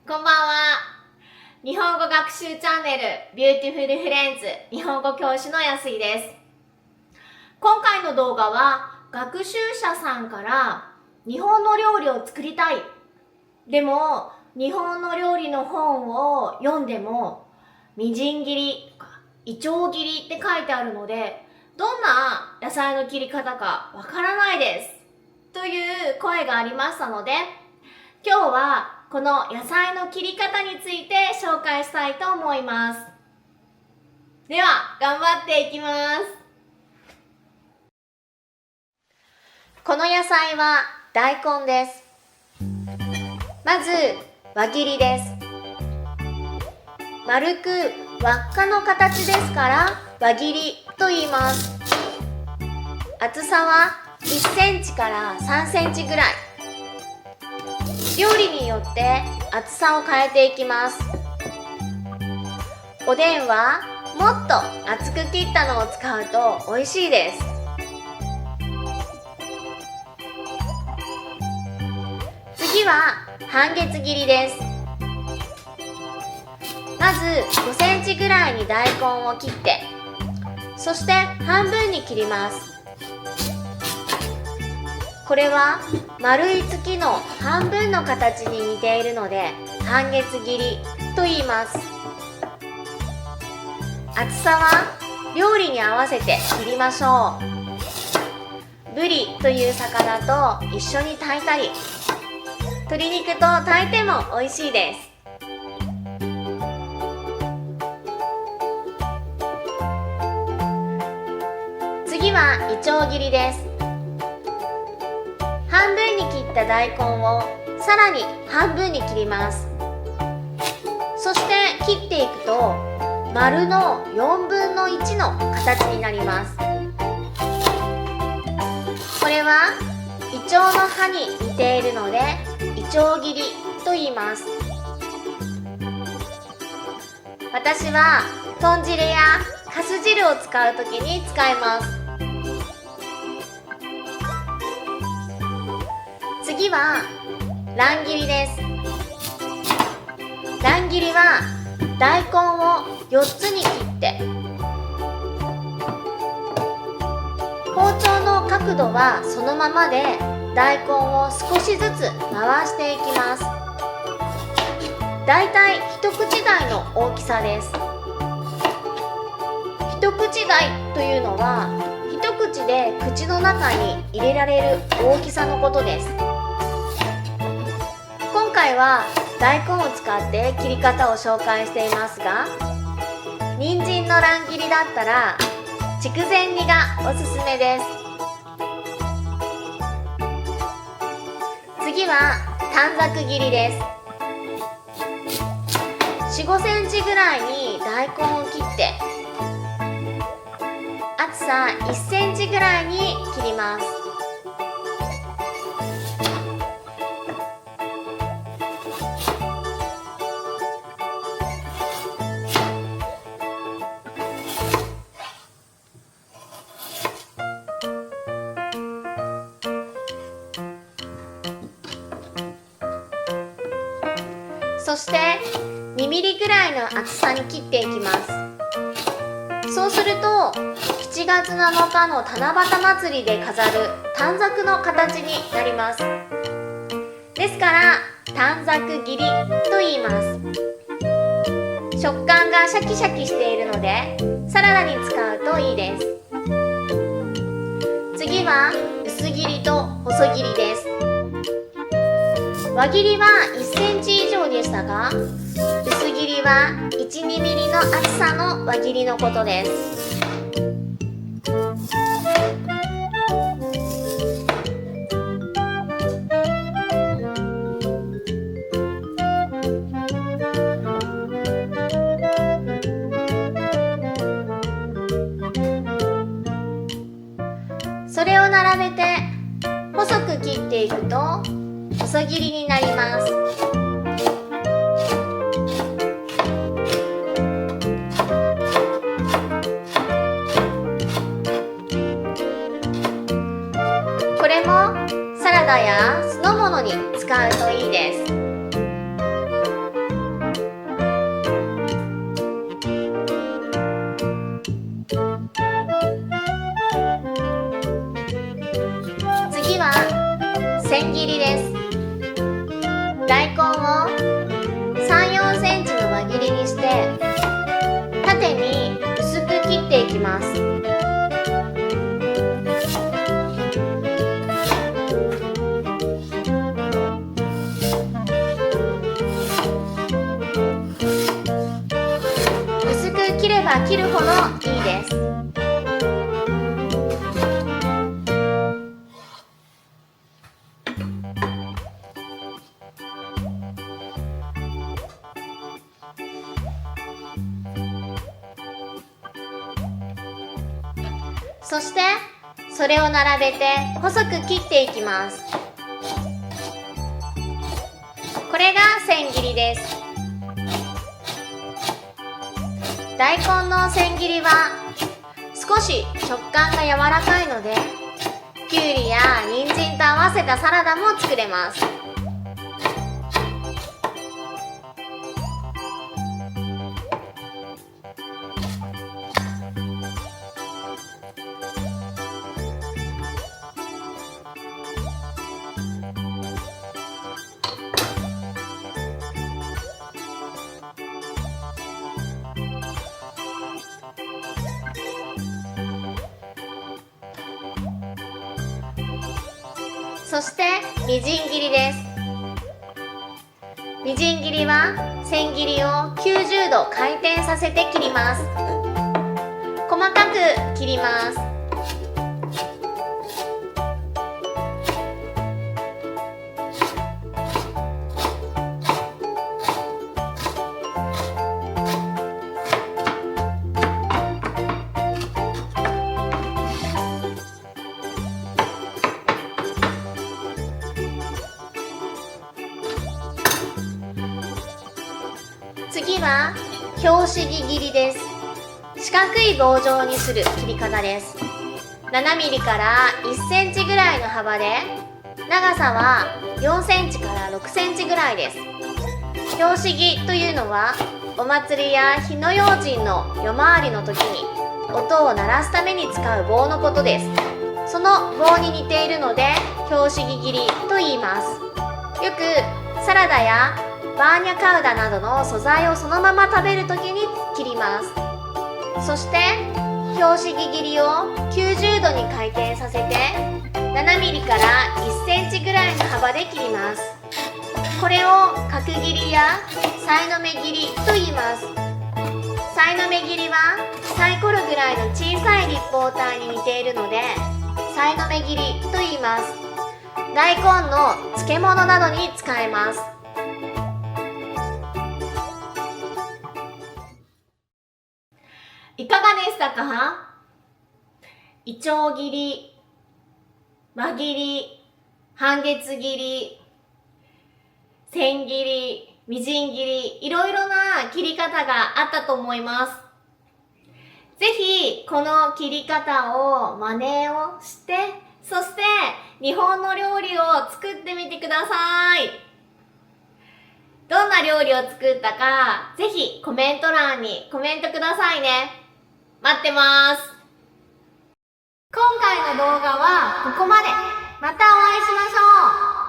こんばんは。日本語学習チャンネルビューティフルフレンズ日本語教師のやすいです。今回の動画は学習者さんから日本の料理を作りたい。でも日本の料理の本を読んでもみじん切りとかいちょう切りって書いてあるのでどんな野菜の切り方かわからないですという声がありましたので、今日はこの野菜の切り方について紹介したいと思います。では頑張っていきます。この野菜は大根です。まず輪切りです。丸く輪っかの形ですから輪切りと言います。厚さは1センチから3センチぐらい。料理によって厚さを変えていきます。おでんはもっと厚く切ったのを使うと美味しいです。次は半月切りです。まず5センチぐらいに大根を切って、そして半分に切ります。これは丸い月の半分の形に似ているので半月切りと言います。厚さは料理に合わせて切りましょう。ブリという魚と一緒に炊いたり、鶏肉と炊いても美味しいです。次はいちょう切りです。半分に切った大根をさらに半分に切ります。そして切っていくと丸の4分の1の形になります。これはイチョウの葉に似ているのでイチョウ切りと言います。私は豚汁やかす汁を使うときに使います。次は乱切りです。乱切りは大根を4つに切って包丁の角度はそのままで大根を少しずつ回していきます。だいたい一口大の大きさです。一口大というのは一口で口の中に入れられる大きさのことです。今回は大根を使って切り方を紹介していますが、人参の乱切りだったら筑前煮がおすすめです。次は短冊切りです。4、5センチぐらいに大根を切って厚さ1センチぐらいに切ります。そして2ミリぐらいの厚さに切っていきます。そうすると7月7日の七夕祭りで飾る短冊の形になります。ですから短冊切りと言います。食感がシャキシャキしているのでサラダに使うといいです。次は薄切りと細切りです。輪切りは1センチ以上でしたが、薄切りは1、2ミリの厚さの輪切りのことです。それを並べて細く切っていくと細切りになります。これもサラダや酢の物に使うといいです。千切りです。大根を3、4センチの輪切りにして縦に薄く切っていきます。薄く切れば切るほどいいです。そしてそれを並べて細く切っていきます。これが千切りです。大根の千切りは少し食感が柔らかいので、きゅうりや人参と合わせたサラダも作れます。そしてみじん切りです。みじん切りは千切りを90度回転させて切ります。細かく切ります。次は拍子木切りです。四角い棒状にする切り方です。7ミリから1センチぐらいの幅で、長さは4センチから6センチぐらいです。拍子木というのはお祭りや火の用心の夜回りの時に音を鳴らすために使う棒のことです。その棒に似ているので拍子木切りと言います。よくサラダやバーニャカウダなどの素材をそのまま食べるときに切ります。そして拍子木切りを90度に回転させて7ミリから1センチぐらいの幅で切ります。これを角切りやさいの目切りと言います。さいの目切りはサイコロぐらいの小さい立方体に似ているのでさいの目切りと言います。大根の漬物などに使えます。いかがでしたか？いちょう切り、輪切り、半月切り、千切り、みじん切り、いろいろな切り方があったと思います。ぜひこの切り方を真似をして、そして日本の料理を作ってみてください。どんな料理を作ったか、ぜひコメント欄にコメントくださいね。待ってます。今回の動画はここまで。またお会いしましょう。